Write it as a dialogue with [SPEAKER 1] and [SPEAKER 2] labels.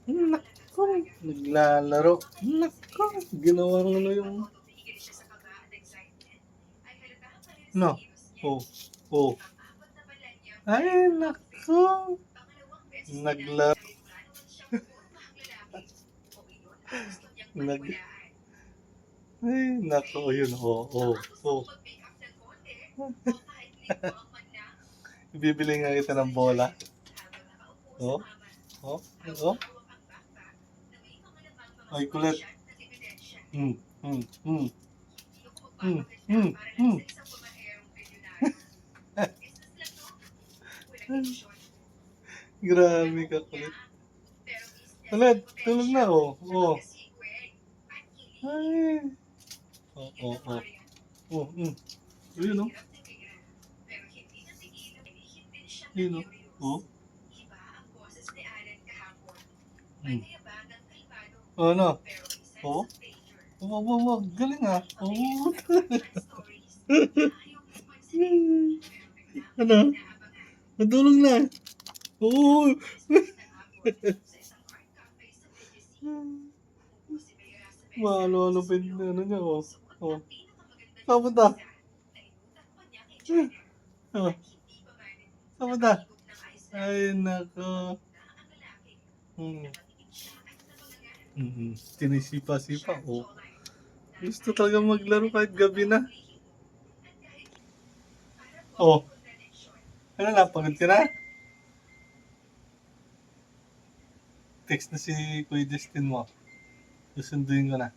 [SPEAKER 1] Naku, naglalaro. Naku, ginawang ano yung... No. Oh, oh. Ay, naku. Naglaro. Nag... Ay, naku, yun. Oh, oh, oh. Bibili nga kita ng bola. Oh, oh, oh. Ay, kulit. Hmm, hmm, hmm. Hmm, hmm, hmm. Grabe ka kulit. Ulit, tulog na oh. Oh. Ay. Oh, oh, oh. Oh, Ayun oh. Ayun oh. Oh. Hmm. Oh, ano? Oh. Oh, oh, oh. Galing ah. Oh. Ano? Natulog na. Oo. Ano pa yung ano niya oh. Oh. Saan punta? Oh. Saan punta? Ay, nako. Hmm. Sinisipa-sipa. Oh. Gusto talaga maglaro kahit gabi na. Oh. Ano na, pagod ka na? Text na si Kuya Justin mo. Susunduin ko na.